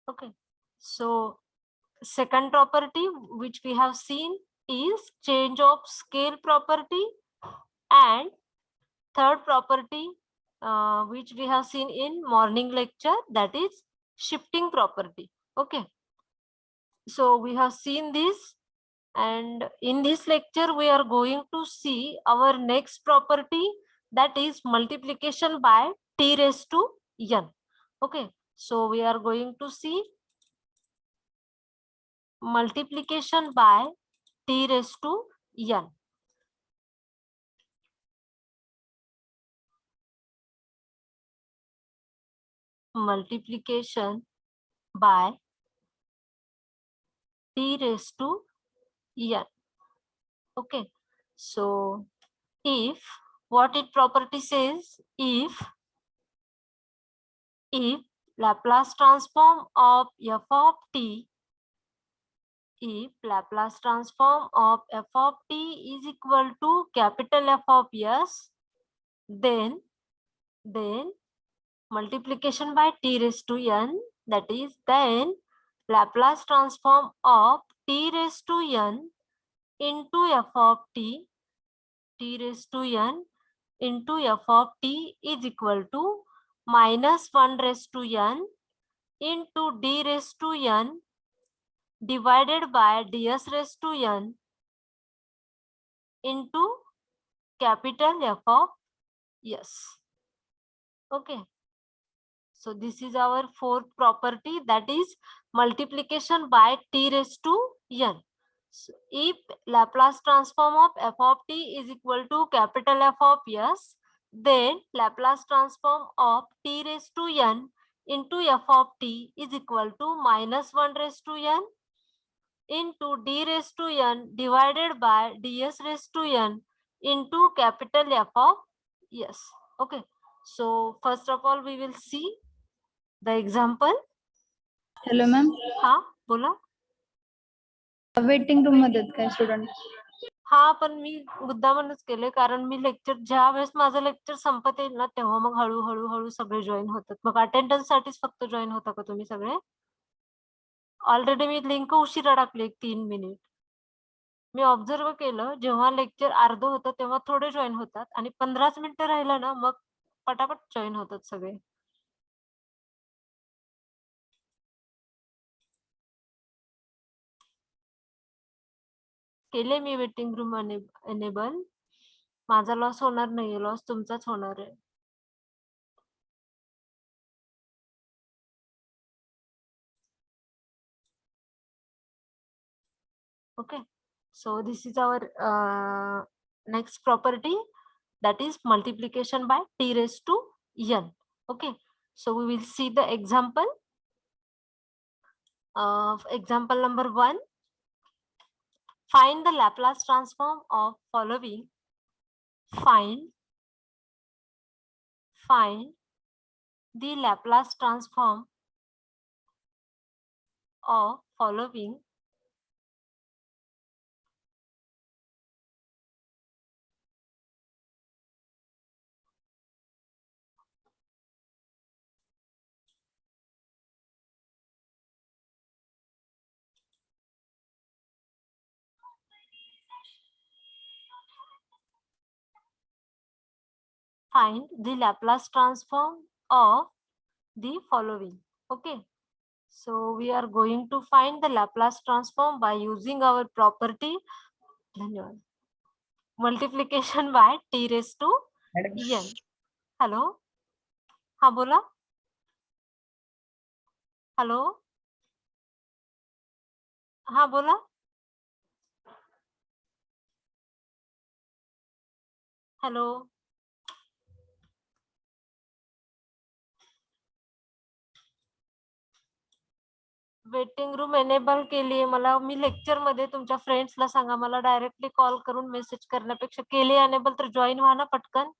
Okay, so second property which we have seen is change of scale property, and third property which we have seen in morning lecture, that is shifting property. Okay, so we have seen this, and in this lecture we are going to see our next property, that is multiplication by t raised to n. Okay, so we are going to see multiplication by t raised to n. Multiplication by t raised to n. Okay, so if what it property says, if Laplace transform of f of t, if Laplace transform of f of t is equal to capital F of s, then multiplication by t raised to n, that is then Laplace transform of t raised to n into f of t raised to n into f of t is equal to minus 1 raised to n into d raised to n divided by ds raised to n into capital F of s. Okay, so this is our fourth property, that is multiplication by t raised to n. So if Laplace transform of f of t is equal to capital F of s, then Laplace transform of t raised to n into f of t is equal to minus 1 raised to n into d raised to n divided by ds raised to n into capital F of s. Okay, so first of all we will see the example. Hello ma'am, हा बोला. Waiting room मध्ये आहेत काय student? हा पण मी मुद्दामच केले, कारण मी lecture ज्या वेळेस माझं लेक्चर संपत येईल ना तेव्हा मग हळूहळू सगळे जॉईन होतात. मग अटेंडन्स साठीच फक्त जॉईन होता का तुम्ही सगळे? ऑलरेडी मी लिंक उशिरा टाकली 3 मिनिट. मी ऑब्झर्व केलं, जेव्हा लेक्चर अर्ध होतं तेव्हा थोडे जॉईन होतात आणि 15 मिनिटं राहिलं ना मग पटापट जॉईन होतात सगळे. केले मी वेटिंग रूम एनेबल. माझा लॉस होणार नाहीये, लॉस तुमचाच होणार आहे. Okay, so this is our next property, that is multiplication by t raised to n. Okay, so we will see the example. Example number 1. Find the Laplace transform of following. Find the Laplace transform of following. Find the Laplace transform of the following. Okay, so we are going to find the Laplace transform by using our property. धन्यवाद. Multiplication by t raised to n. Hello, हा बोला. Hello, हा बोला. Hello, waiting room enable केली मला. मी lecture मध्ये तुमच्या फ्रेंड्सला सांगा, मला डायरेक्टली कॉल करून मेसेज करण्यापेक्षा केली एनेबल तर जॉईन व्हा ना पटकन.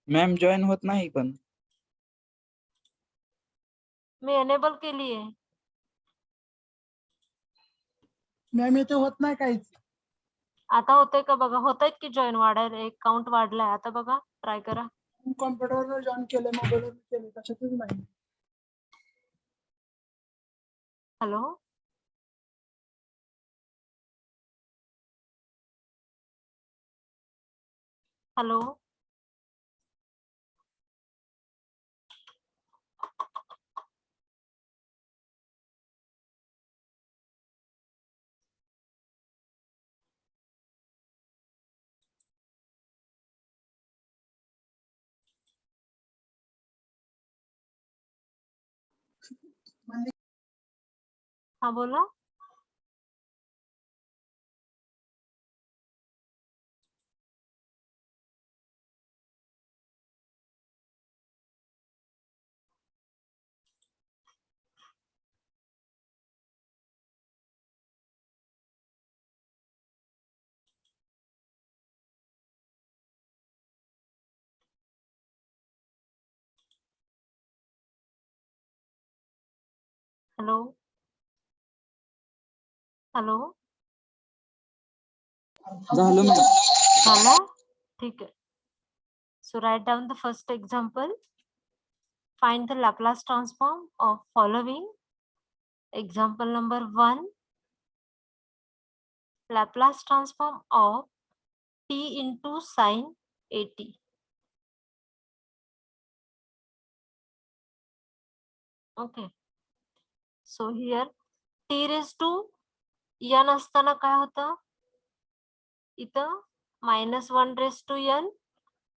मॅम जॉईन होत नाही पण. मी एनेबल केली आहे. मॅम इथे होत नाही काहीच. आता होतंय का बघा, होत की जॉईन वाढायला, एक काउंट वाढलाय. आता बघा, ट्राय करा. कॉम्प्युटरवर जॉईन केलंय, मोबाईलवर केलंय, कशातच नाही. हॅलो, हॅलो, हा बोला. हॅलो, हॅलो, झालं मॅडम. झाला, ठीक आहे. So write down the first example. Find the Laplace transform of following. Example number 1. Laplace transform of t into sin 80. Okay. So here t raised to n असताना काय होतं, इथं -1 raised to n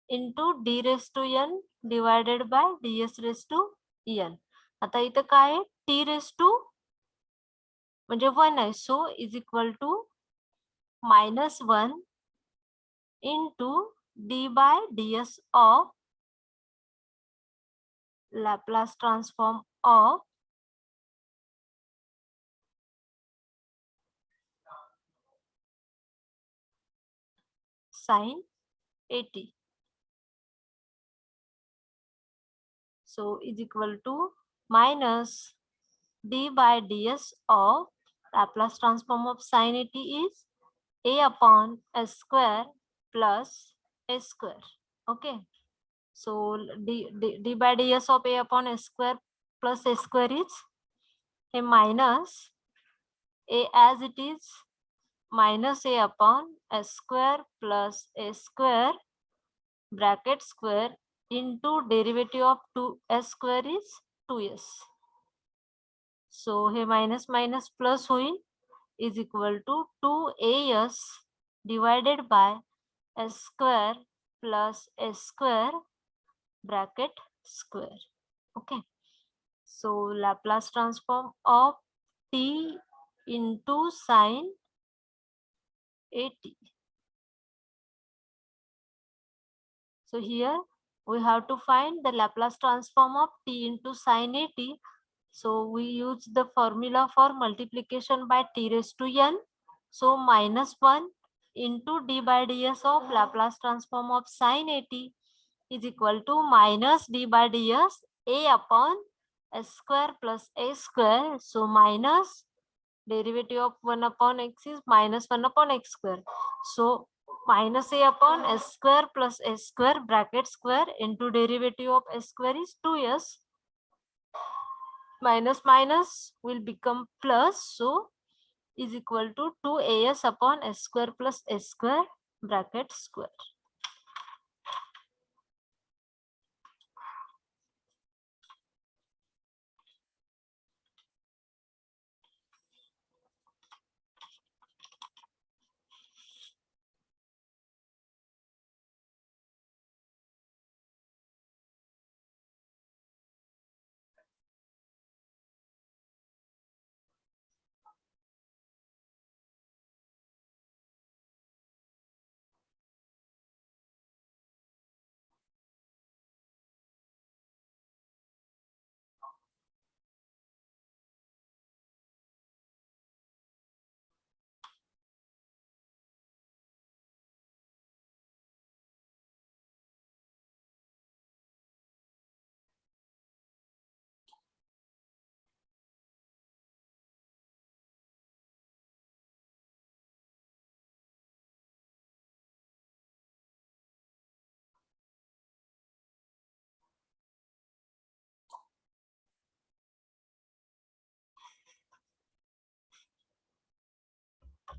into d raised to n divided by ds raised to n. आता इथं काय आहे, t raised to म्हणजे 1 आहे, so is equal to -1 into d by ds of Laplace transform of sin 80. So is equal to minus d by ds of Laplace transform of sin 80 is a upon s square plus s square. Okay. So d by ds of a upon s square plus s square is a minus a as it is minus a upon s square plus a square bracket square into derivative of 2s square is 2s. So हे minus minus plus होईल is equal to 2as divided by s square plus s square bracket square. Okay. So Laplace transform of t into sin 80. So here we have to find the Laplace transform of t into sin 80. So we use the formula for multiplication by t raised to n. So -1 into d by ds of Laplace transform of sin 80 is equal to minus d by ds a upon s square plus a square. So minus derivative of 1 upon x is -1 upon x square. So minus a upon s square plus s square bracket square into derivative of s square is 2s. Minus minus will become plus, so is equal to 2as upon s square plus s square bracket square.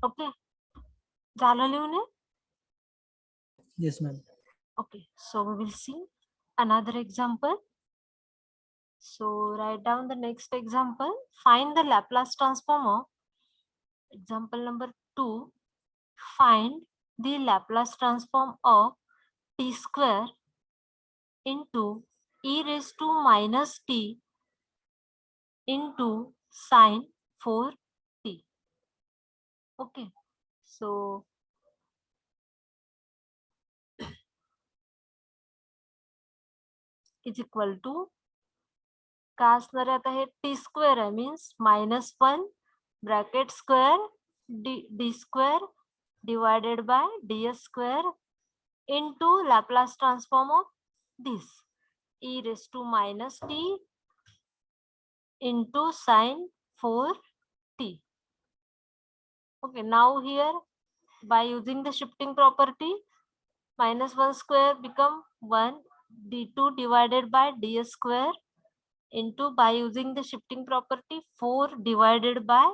Okay, झालं लिहून? Yes, ma'am. Okay, so we will see another example. So write down the next example. Find the Laplace transform of example number 2. Find the Laplace transform of t square into e raised to minus t into sine 4t. Okay, so is equal to काय असणार आहे आता हे T square आहे means -1 bracket square D square divided by ds square into Laplace transform of this e raised to minus t into sine 4t. Okay, now here by using the shifting property, -1 square become 1 d2 divided by ds square into by using the shifting property 4 divided by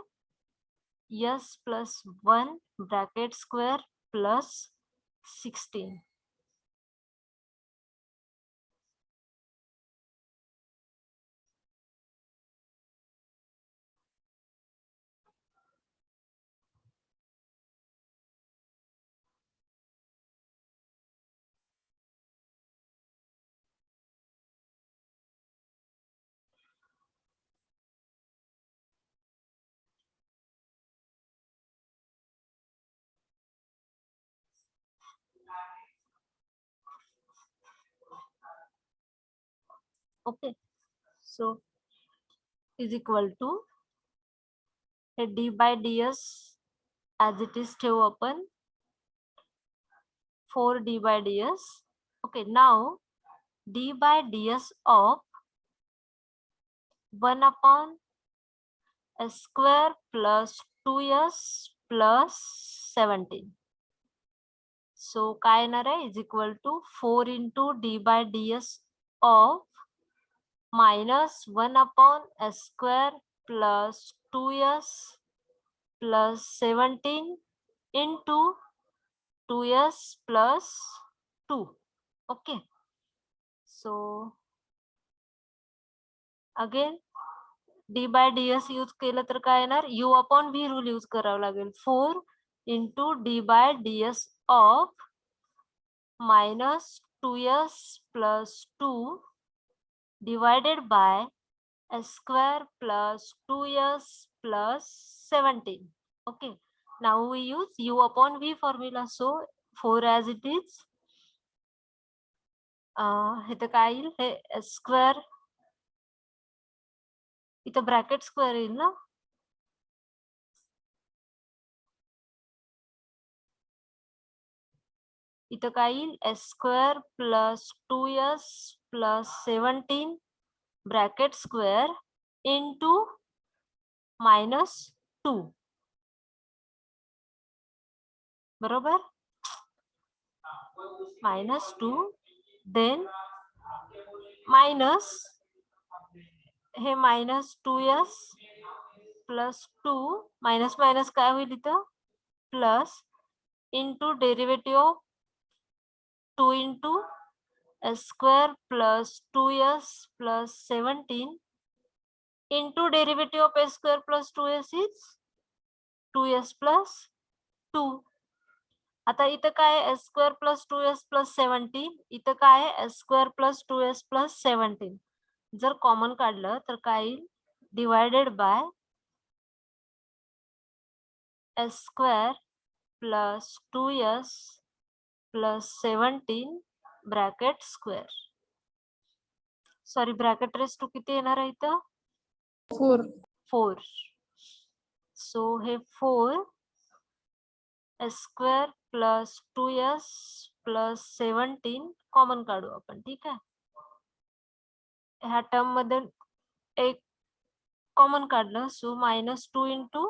s plus 1 bracket square plus 16. Okay, so is equal to a d by ds as it is ठेवू आपण 4d by ds. Okay, now d by ds of 1 upon s square plus 2s plus 17. So काय येणार आहे is equal to 4 into d by ds of minus 1 upon s square plus 2s plus 17 into 2s plus 2. Okay, so again d by ds use केलं तर काय येणार u upon v rule use करावं लागेल 4 into d by ds of minus 2s plus 2 divided by s square plus 2s plus 17. Okay, now we use u upon v formula, so 4 as it is. इथं काय येईल हे s square इथं bracket square येईल ना इथं काय येईल s square plus 2s plus 17 bracket square into -2 बरोबर -2 then minus हे -2s plus 2 minus minus काय होईल इथं plus into derivative of 2 into s square plus 2s plus 17 into derivative of s square plus 2s is 2s plus 2. आता इथं काय आहे s square plus 2s plus 17 इथं काय आहे s square plus 2s plus 17 जर कॉमन काढलं तर काय येईल divided by s square plus 2s plus 17 bracket square sorry bracket raise to किती येणार आहे इथं 4. 4. सो हे 4 s square plus 2s plus 17 common काढू आपण ठीक आहे ह्या टर्म मध्ये एक कॉमन काढलं सो -2 into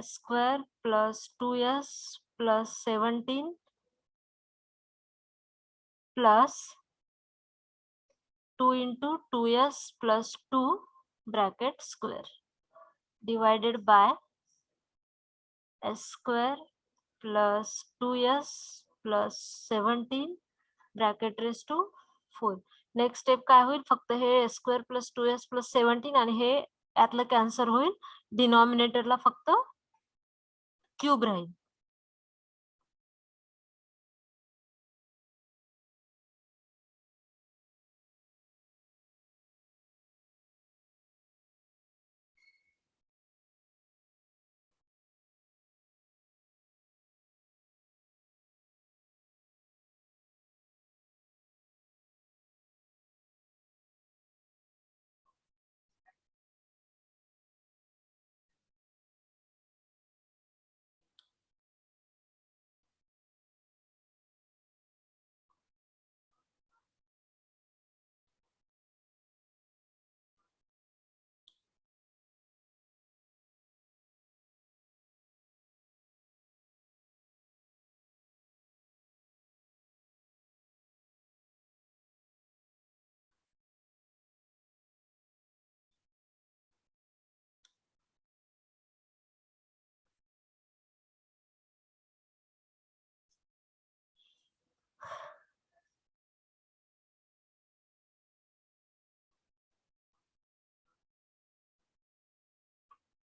s square plus 2s plus 17 plus 2 into 2s plus 2 bracket square divided by s square plus 2s plus 17 bracket raise to 4. Next step काय होईल, फक्त हे s square plus 2s plus 17 आणि हे यातलं cancel होईल, डिनॉमिनेटरला फक्त cube राहील.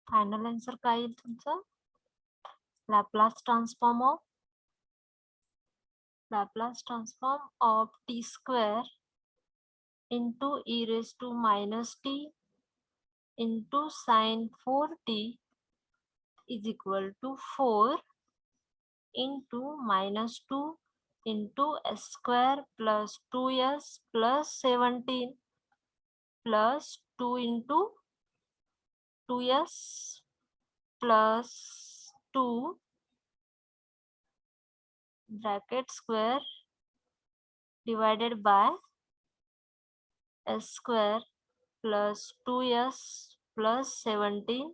Final answer काय येईल तुमचं, Laplace transform of T square into e raised to minus t into sin 4t is equal to 4 into minus 2 into s square plus 2s plus 17 plus 2 into 2s plus 2 bracket square divided by s square plus 2s plus 17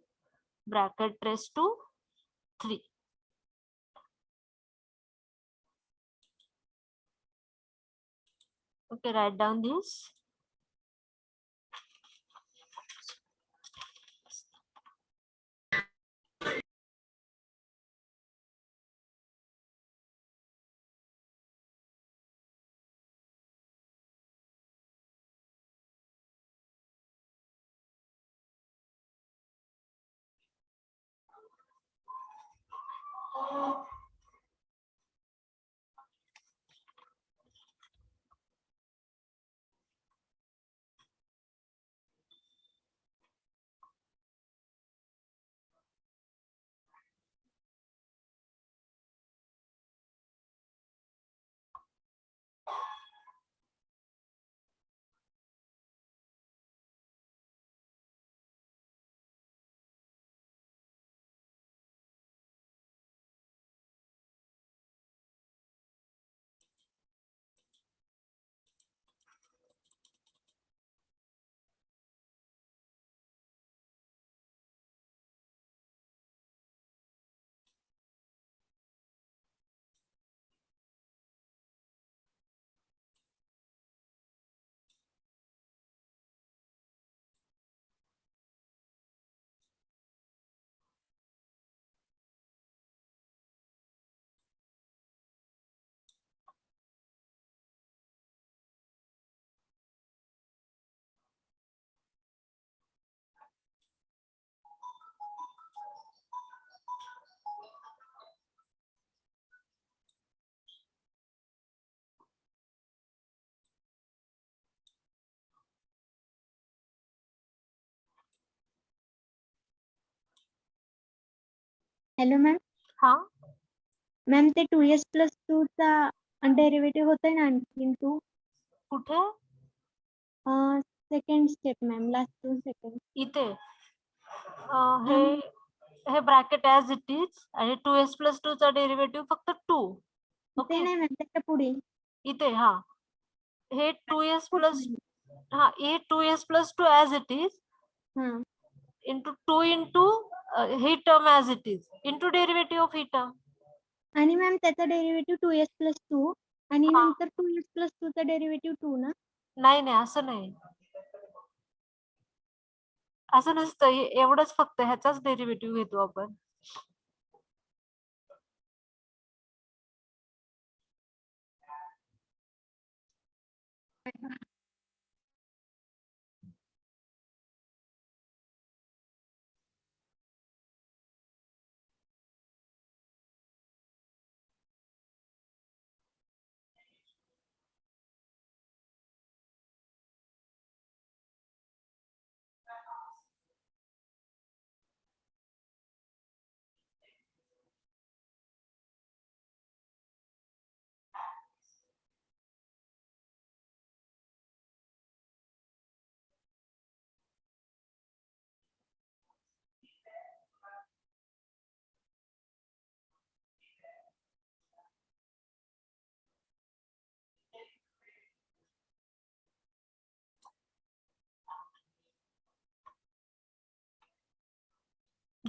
bracket raised to 3. Okay, write down this. Hello ma'am. हा, ma'am ते 2s plus 2 चा derivative होतंय ना आणखीन 2. कुठे, second step ma'am, last 2 second. इथे हे bracket as it is आणि 2s plus 2 चा डेरिव्हेटिव्ह फक्त 2. ते ओके, नाही मॅम, त्याच्या पुढे. इथे हा, हे 2s प्लस, हा हे 2s plus 2 as it is हा, इंटू 2 इंटू ही term as it is into derivative of ही टर्म. आणि मॅम त्याचा डेरिव्हेटिव्ह 2s प्लस 2 आणि हा. नंतर 2s प्लस 2 चा डेरिव्हेटिव्ह 2 ना. नाही असं नाही, असं नसतं, एवढंच फक्त ह्याचाच डेरिव्हेटिव्ह घेतो आपण.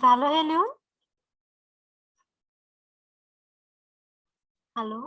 झालं हे लिहून? हॅलो.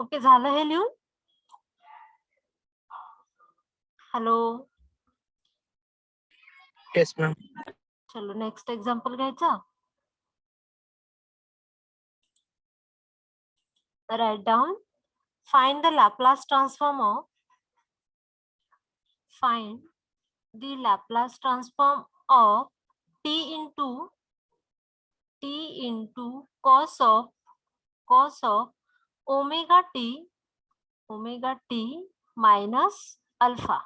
ओके, झालं हे लिहून? हॅलो. Yes ma'am. चलो नेक्स्ट एक्झाम्पल घ्यायचा. Write down. Find the Laplace transform of. Find the Laplace transform of t into cos of omega t minus alpha.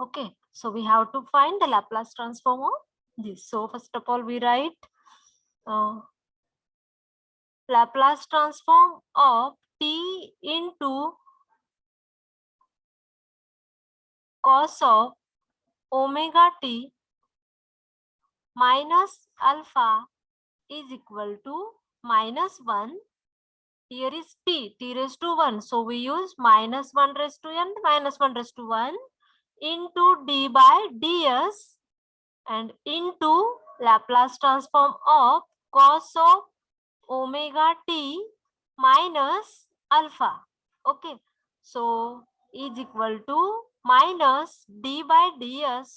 Okay, so we have to find the Laplace transform of this. So first of all we write Laplace transform of t into cos of omega t minus alpha is equal to -1. Here is t raised to 1. So we use -1 raised to n minus 1 raised to 1 into d by ds and into Laplace transform of cos of omega t minus alpha. Okay, so is equal to minus d by ds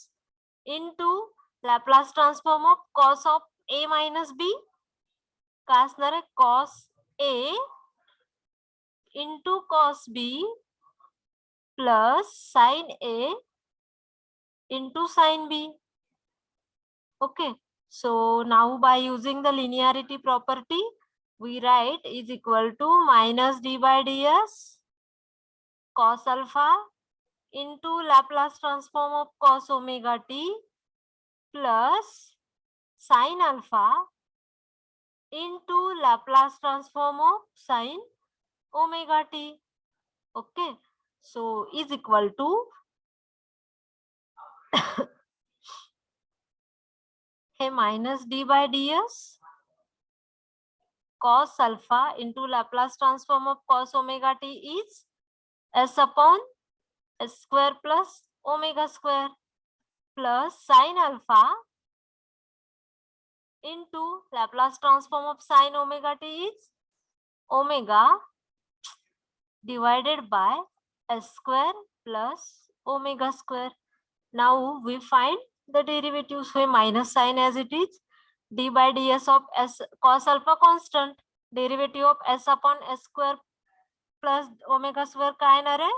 into Laplace transform of cos of a minus b. काय असणार आहे? cos a into cos b plus sin a into sin b. Okay, so now by using the linearity property we write is equal to minus d by ds cos alpha into Laplace transform of cos omega t plus sin alpha into Laplace transform of sin omega t. Okay, so is equal to hey minus d by ds cos alpha into Laplace transform of cos omega t is s upon s square plus omega square plus sin alpha into Laplace transform of sin omega t is omega divided by s square plus omega square. Now we find the derivatives. So minus sign as it is, d by ds of s cos alpha constant, derivative of s upon s square plus omega square काय येणार आहे?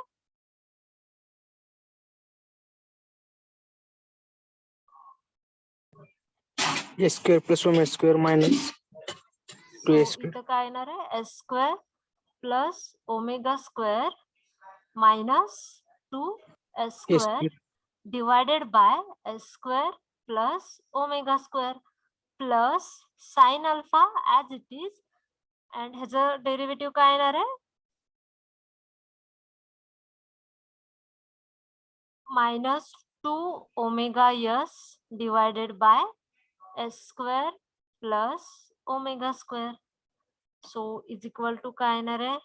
A square plus omega square minus 2a square. इथं काय येणार आहे? s square plus omega square minus 2s square divided by s square plus omega square plus sin alpha as it is and ह्याचं derivative काय येणार आहे? minus 2 omega s divided by s square plus omega square. So is equal to काय येणार आहे?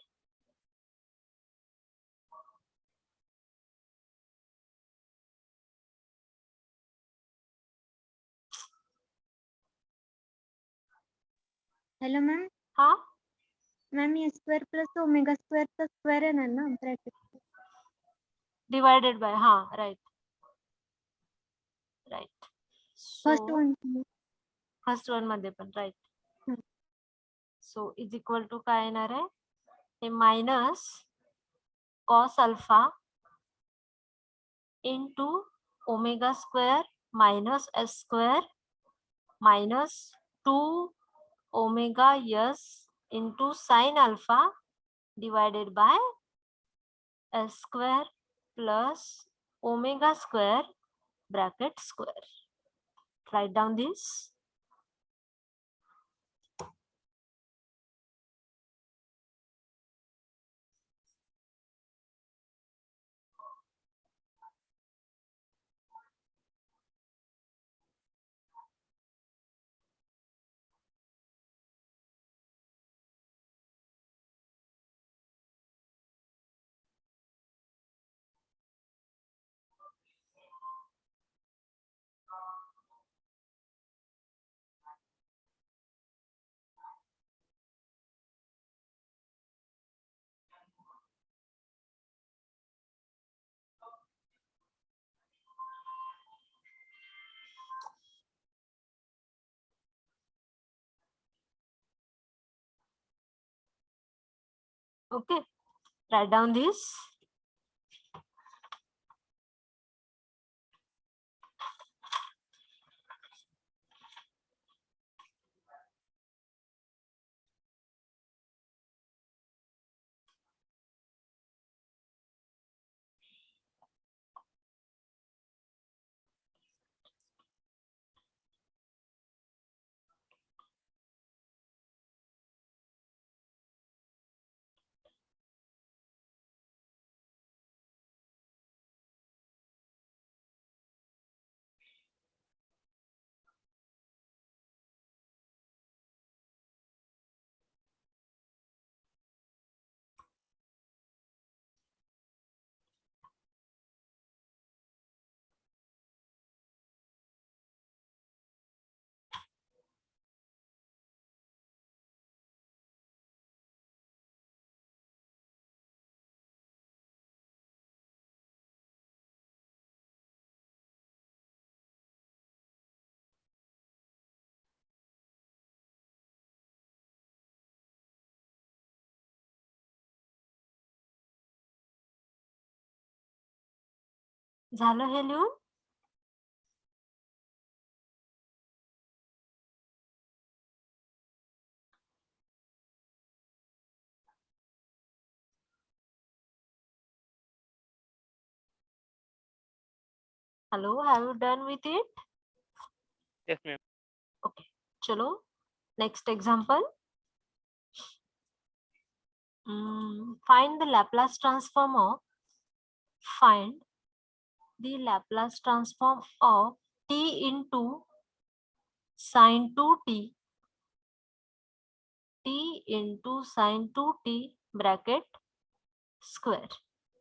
Hello ma'am. हा ma'am a square plus omega स्क्वेअरचा square येणार ना ब्रॅकेट. डिवायडेड बाय हा right right. First one. First one मध्ये पण right. Hmm. So is equal to काय येणार आहे? हे minus cos alpha into omega square minus s square minus 2 omega s into sine alpha divided by s square plus omega square bracket square. Write down this. Okay, write down this. झालं हे लिहून? Hello, have you done with it? Yes, ma'am. Okay, chalo. Next example. Find the Laplace transform of t into sin 2t into sin 2t bracket square.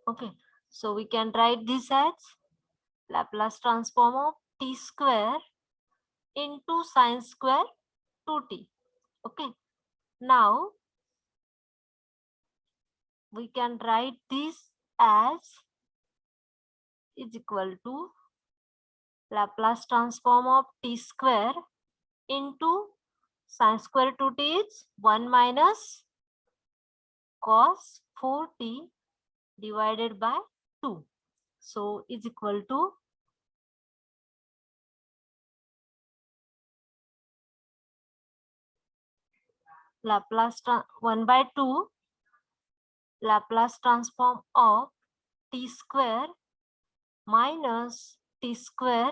Okay, so we can write this as Laplace transform of t square into sin square 2t. Okay, now we can write this as is equal to Laplace transform of t square into sin square 2t is 1 minus cos 4t divided by 2. So is equal to Laplace 1 by 2 Laplace transform of t square minus t square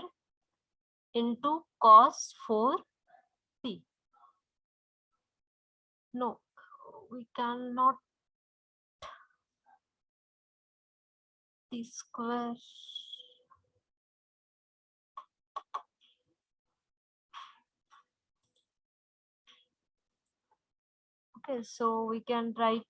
into cos 4t. No, we cannot t square. Okay, so we can write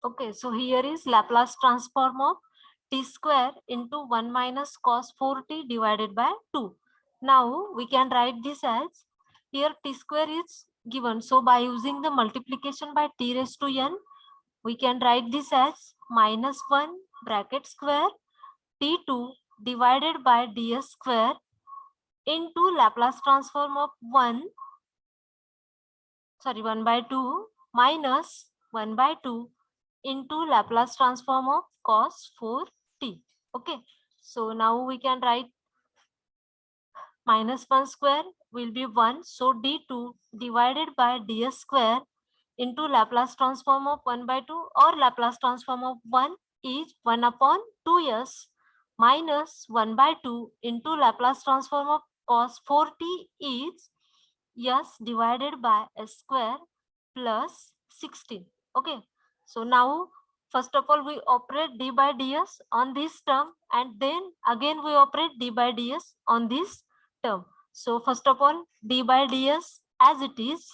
okay, so here is Laplace transform of t square into 1 minus cos 4t divided by 2. Now we can write this as, here t square is given. So by using the multiplication by t raised to n, we can write this as minus 1 bracket square t2 divided by ds square into Laplace transform of 1 by 2 minus 1 by 2 into Laplace transform of cos 4t. Okay, so now we can write minus 1 square will be 1. So d2 divided by ds square into Laplace transform of 1 by 2 or Laplace transform of 1 is 1 upon 2s minus 1 by 2 into Laplace transform of cos 4t is s divided by s square plus 16. Okay, so now first of all we operate d by ds on this term, and then again we operate d by ds on this term. So first of all d by ds as it is,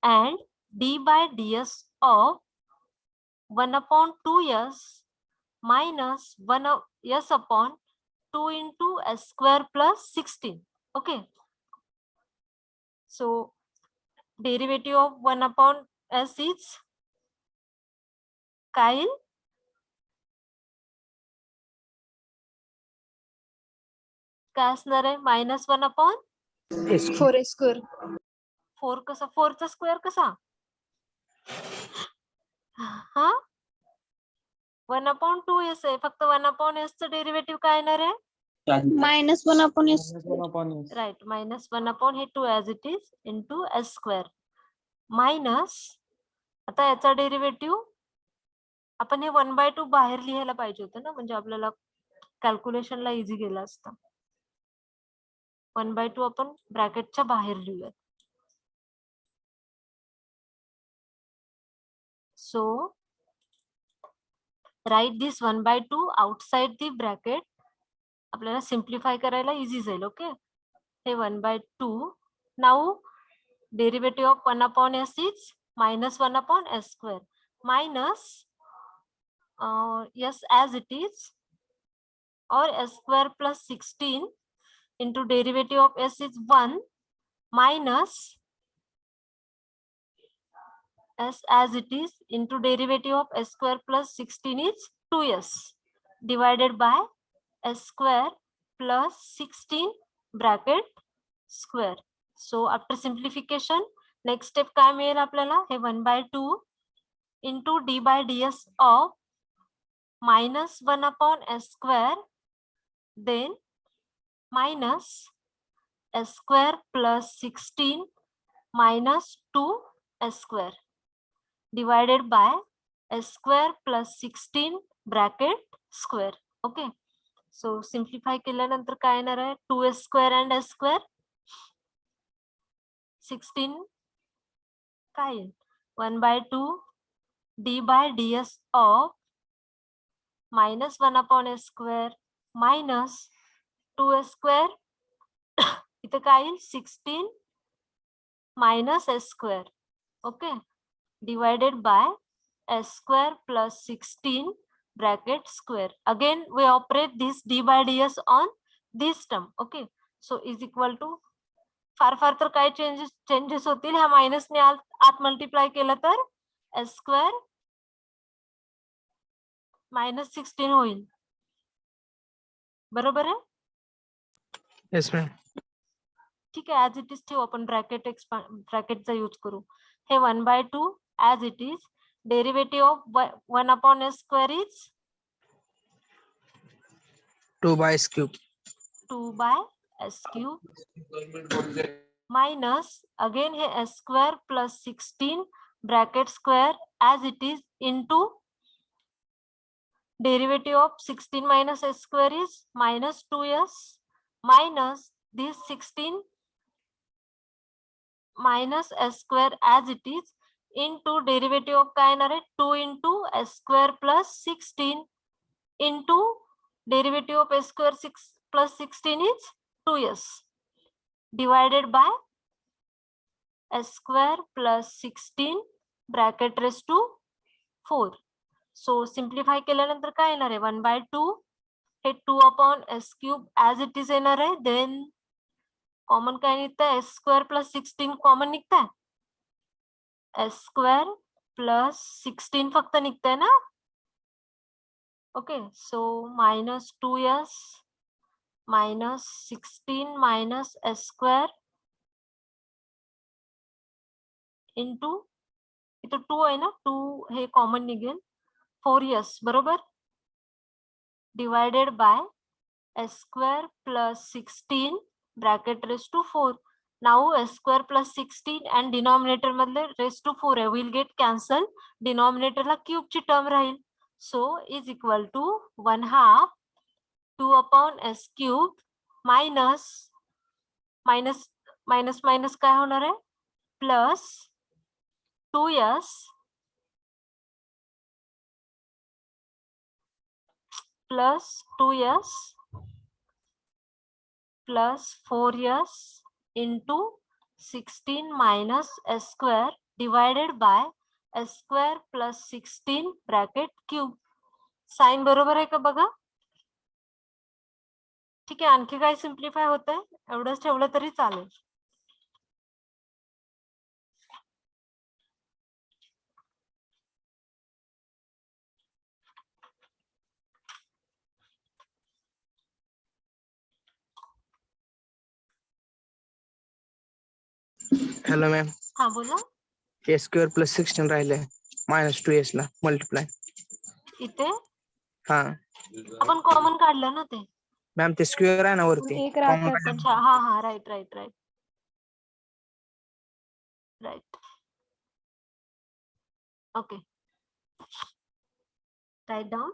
and d by ds of 1 upon 2s minus 1 of s upon 2 into s square plus 16. Okay, so derivative of 1 upon s is Kyle. काय असणार आहे minus 1 upon square. 4 square. 4 कसा 4 चा square कसा हा 1 upon 2s आहे फक्त 1 upon s चं डेरिव्हेटिव्ह काय येणार आहे -1 upon s. Right minus 1 upon हे 2 as it is into s square minus आता याचा डेरिव्हेटिव्ह आपण हे 1/2 बाहेर लिहायला पाहिजे होतं ना म्हणजे आपल्याला कॅल्क्युलेशनला इझी गेला असता 1/2 आपण ब्रॅकेटच्या बाहेर लिहूया So write this 1/2 outside the bracket. आपल्याला सिम्प्लिफाय करायला इझी जाईल ओके हे 1/2 now derivative of 1 upon s is -1 upon s square minus s as it is or s square plus 16 into derivative of s is 1 minus s as it is into derivative of s square plus 16 is 2s divided by s square plus 16 bracket square. So after simplification next step काय मिळेल आपल्याला हे 1/2 into d by ds of -1 upon s square then minus s square plus 16 minus 2 s square divided by s square plus 16 bracket square. Okay, so simplify केल्यानंतर काय येणार आहे 2s square and s square 16 काय 1/2 d by ds of -1 upon s square minus 2s square इथे काय येईल 16 minus s square. Okay, divided by s square plus 16 bracket square. Again we operate this d by ds on this term. Okay, so is equal to फार फार तर काय changes होतील ह्या मायनसने आत multiply केलं तर s square -16 होईल बरोबर आहे Yes, ma'am. ठीक आहे ऍज इट इज ठेवू आपण ब्रॅकेटचा यूज करू हे 1/2 as it is derivative of 1 upon s square is 2 by s cube. 2 by s cube minus again हे s square plus 16 bracket square as it is into derivative of 16 minus s square is minus 2s minus this 16 minus s square as it is into derivative of काय येणार आहे 2 into s square plus 16 into derivative of s square 6 plus 16 is 2s divided by s square plus 16 bracket raised to 4. So simplify केल्यानंतर काय येणार आहे 1/2 हे 2 upon s cube as it is येणार आहे. देन कॉमन काय निघतंय एस स्क्वेअर प्लस 16 कॉमन निघतंय एस स्क्वेअर प्लस 16 फक्त निघतंय ना. Okay so minus 2s minus 16 minus s square into इथं 2 आहे ना 2 हे कॉमन निघेल 4s बरोबर divided by s square plus 16 bracket raised to 4. Now s square plus 16 and denominator मधले raised to 4 आहे will get cancel. Denominator La cube ची term Raheel. So is equal to 1/2 2 upon s cube minus minus minus minus काय होणार आहे plus 2s plus 2s plus 4s into 16 minus s square divided by s square plus 16 bracket cube. Sign बरोबर आहे का बघा. ठीक आहे आणखी काय सिम्प्लिफाय होत आहे एवढंच ठेवलं तरी चालेल. हॅलो मॅम हा बोला. ए स्क्वेअर प्लस 16 राहिले मायनस 2s ला मल्टिप्लाय. इथे हा आपण कॉमन काढलं ना ते. मॅम ते स्क्वेअर आहे ना वरती एक राहतात. अच्छा हा हा right right right right okay right down.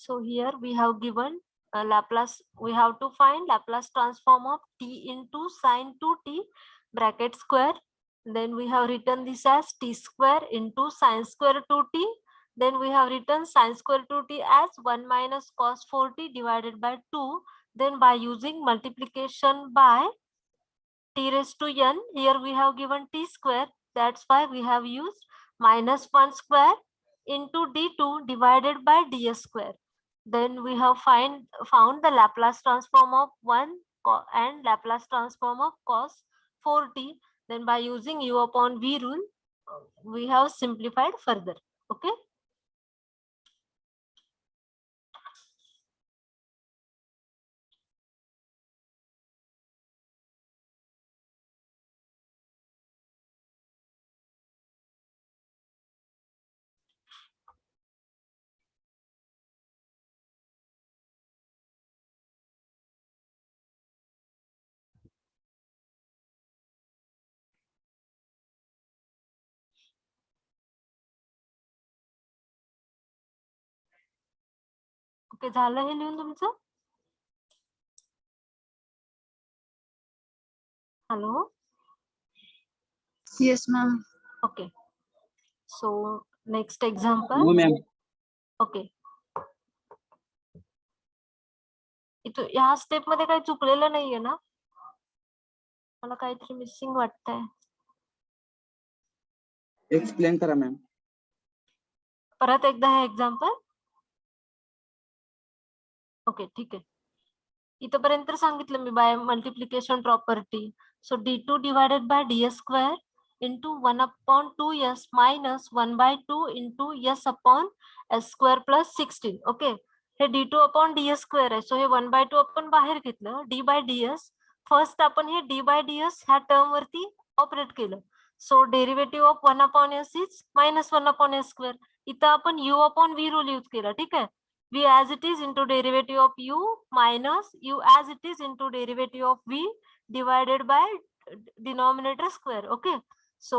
So here we have given Laplace, we have to find Laplace transform of t into sine 2t bracket square. Then we have written this as t square into sine square 2t. Then we have written sine square 2t as 1 minus cos 4t divided by 2. Then by using multiplication by t raised to n, here we have given t square. That's why we have used minus 1 square into d2 divided by ds square. Then we have found the Laplace transform of 1 and Laplace transform of cos 4t. Then by using u upon v rule, we have simplified further. Okay. Okay झालं हे लिहून तुमचं. Hello. Yes, ma'am. Okay. So next example. No, ma'am. Okay इथं ह्या step मध्ये काही चुकलेलं नाहीये ना. मला काहीतरी मिसिंग वाटतंय. एक्सप्लेन करा मॅम. परत एकदा हे एक्झाम्पल. ओके ठीक आहे. इथपर्यंत सांगितलं मी by multiplication property. So d2 divided by ds square into 1 upon 2s minus 1 by 2 into s upon s square plus 16. Okay. हे d2 upon ds square आहे. So हे 1 by 2 आपण बाहेर घेतलं. d by ds. फर्स्ट आपण हे d by ds ह्या term वरती ऑपरेट केलं. So derivative of 1 upon s इज minus 1 upon s square. इथं आपण u upon v rule use केला. ठीक आहे. v as it is into derivative of u minus u as it is into derivative of v divided by denominator square. Okay. सो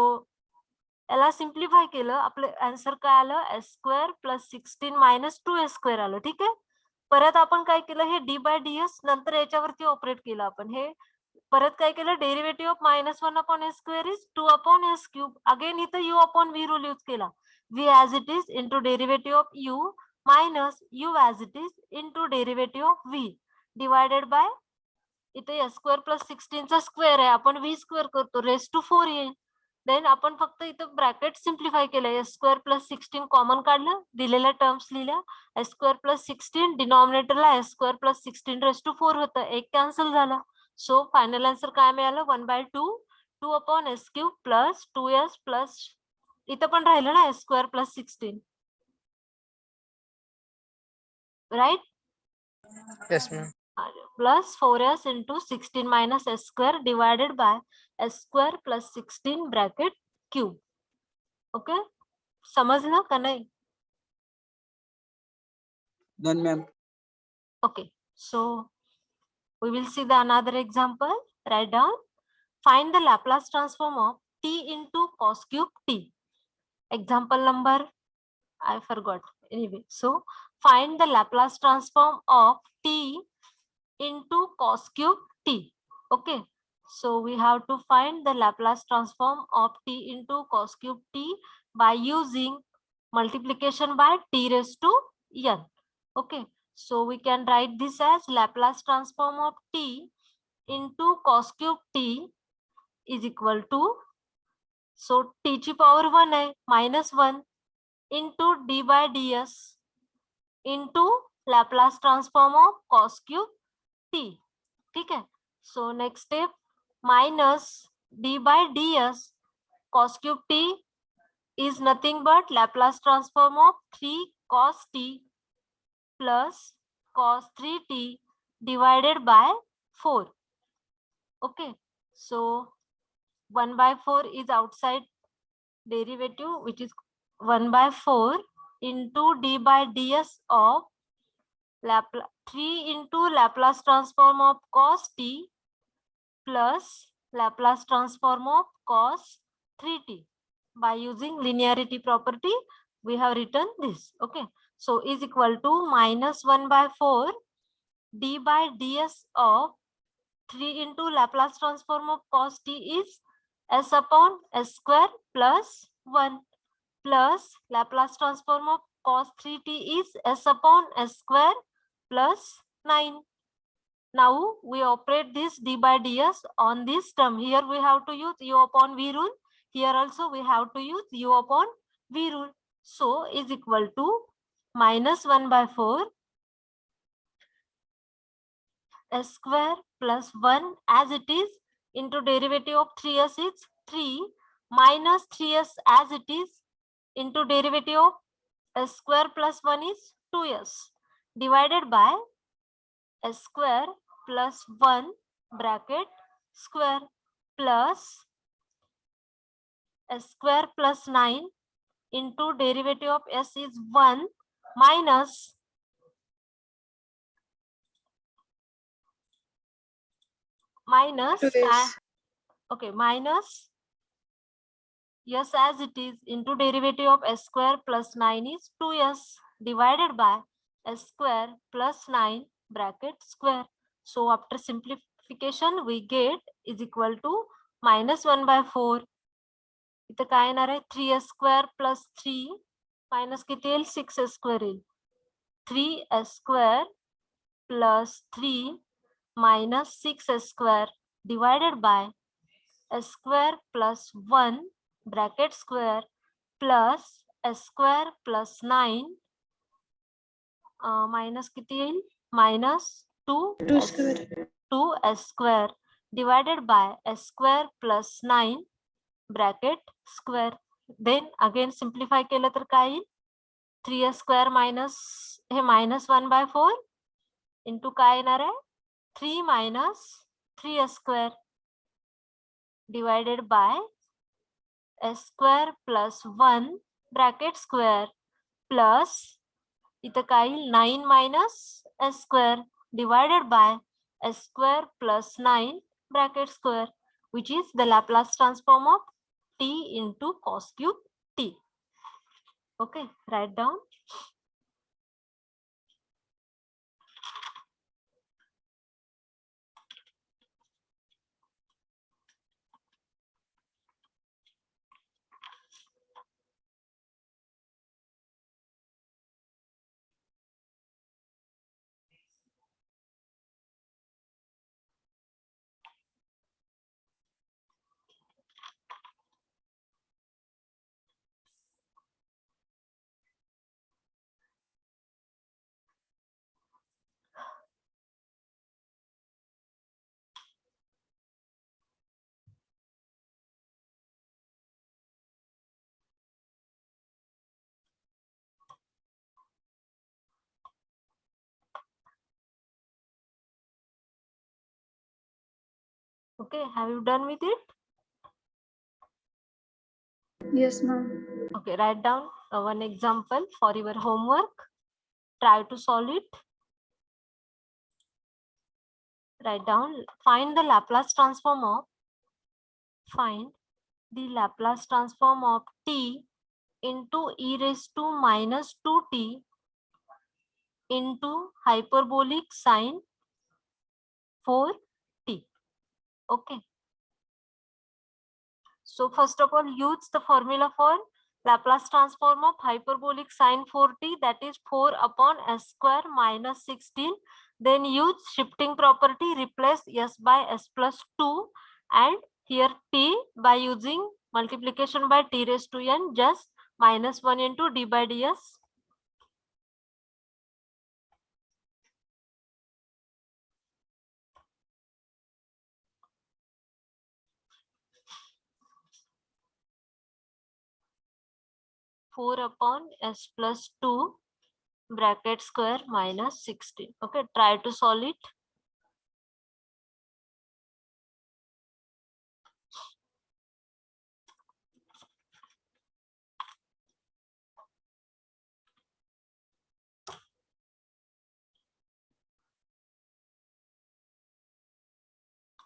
याला simplify केलं. आपलं answer काय आलं? s square plus 16 minus 2s square आलं. ठीक आहे. परत आपण काय केलं? हे d by ds नंतर याच्यावरती ऑपरेट केलं आपण. हे परत काय केलं? Derivative of minus 1 upon s square is 2 upon s cube. Again इथं u upon v rule use केला. v as it is into derivative of u minus u as it is into derivative of v divided by इथे s square plus 16 चा square आहे. आपण v square करतो raise to 4 येईल. Then आपण फक्त इथं ब्रॅकेट सिम्प्लिफाय केलं. s स्क्वेअर प्लस 16 कॉमन काढलं. दिलेल्या टर्म्स लिहिल्या. s स्क्वेअर प्लस 16 डिनॉमिनेटरला s square plus 16 raise to 4 होतं. एक कॅन्सल झालं. सो फायनल आन्सर काय मिळालं? 1/2 2 upon s cube plus 2s plus इथं पण राहिलं ना s square plus 16 right. Yes, ma'am. Plus 4s into 16 minus s square divided by s square plus 16 bracket cube. Okay. समझना का नहीं? Done, ma'am. Okay. So we will see the another example. Write down. Find the Laplace transform of t into cos cube t. Example number I forgot. Anyway, so find the Laplace transform of t into cos cube t. Okay, so we have to find the Laplace transform of t into cos cube t by using multiplication by t raised to n. Okay, so we can write this as Laplace transform of t into cos cube t is equal to, so t ची power 1 आहे -1 into d by ds into Laplace transform of cos cube t. ठीक है. So next step minus d by ds cos cube t is nothing but Laplace transform of 3 cos t plus cos 3t divided by 4. Okay. So 1/4 is outside derivative, which is 1/4 into d by ds of 3 into Laplace transform of cos t plus Laplace transform of cos 3t. By using linearity property, we have written this. Okay. So is equal to minus 1/4 d by ds of 3 into Laplace transform of cos t is s upon s square plus 1 plus Laplace transform of cos 3t is s upon s square plus 9. Now we operate this d by ds on this term. Here we have to use u upon v rule. Here also we have to use u upon v rule. So is equal to minus 1/4 s square plus 1 as it is into derivative of 3s is 3 minus 3s as it is into derivative of s square plus 1 is 2s divided by s square plus 1 bracket square plus s square plus 9 into derivative of s is 1 minus okay, minus s as it is into derivative of s square plus 9 is 2s divided by s square plus 9 bracket square. So after simplification we get is equal to minus 1/4. इथं काय येणार आहे 3s square plus 3 minus किती येईल 6s square येईल. 3s square plus 3 minus 6s square divided by s square plus 1 bracket square plus s square plus 9 minus किती येईल minus 2s square divided by s square plus 9 bracket square. Then again simplify केलं तर काय येईल 3s square minus हे -1/4 into काय येणार आहे 3 minus 3s square divided by s square plus 1 bracket square plus इथं काय येईल 9 minus s square divided by s square plus 9 bracket square, which is the Laplace transform of t into cos cube t. Okay, write down. Okay, have you done with it? Yes, ma'am. Okay, write down one example for your homework. Try to solve it. Write down, find the Laplace transform of t into e raised to minus 2t into hyperbolic sine 4t. Okay. So first of all, use the formula for Laplace transform of hyperbolic sine 4t, that is 4 upon s square minus 16. Then use shifting property, replace s by s plus 2 and here t by using multiplication by t raised to n, just -1 into d by ds. Four upon s plus 2 bracket square minus 16. Okay, try to solve it.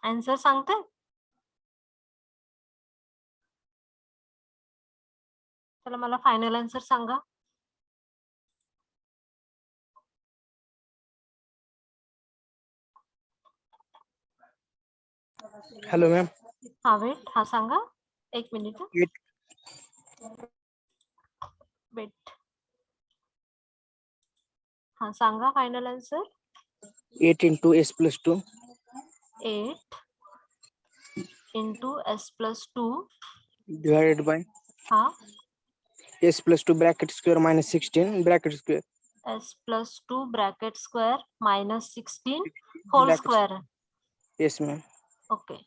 Answer सांगते. चला मला final answer सांगा. Hello, ma'am. हा wait, हा सांगा 1 minute. Wait, हा सांगा final answer. 8 into s plus 2 8 into s plus 2 divided by हा s plus 2 bracket square minus 16 bracket square. s plus 2 bracket square minus 16 whole bracket square. Yes, ma'am. Okay.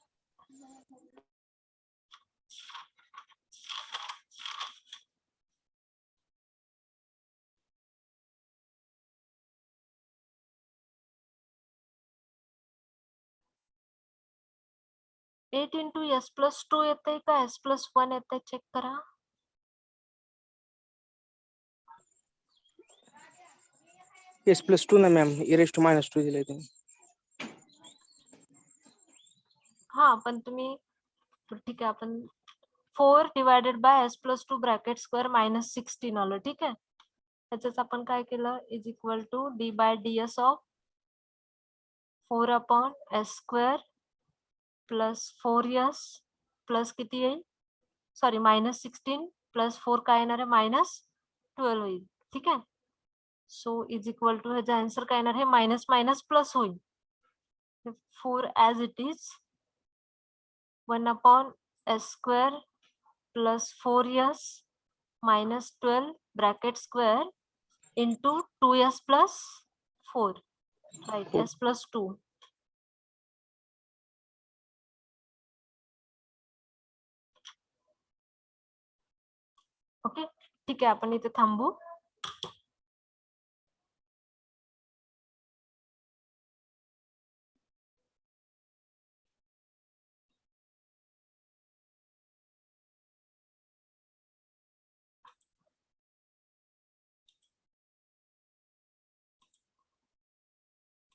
Eight into s plus 2 येते का s plus 1 येते check करा. s plus 2 ना ma'am, e raised to minus 2 दिले तुम्ही. हा पण तुम्ही ठीक आहे, आपण 4 divided by s plus 2 bracket square minus 16 आलं. ठीक आहे, त्याच्याच आपण काय केलं is equal to d by ds of 4 upon s square plus 4s plus किती येईल सॉरी -16 plus 4 काय येणार आहे -12 होईल. ठीक आहे, सो इज इक्वल टू ह्याचा आन्सर काय येणार आहे मायनस मायनस प्लस होईल. 4 as it is 1 upon s square plus 4s minus 12 bracket square into 2s plus 4, right? S plus 2. Okay ठीक आहे आपण इथे थांबू.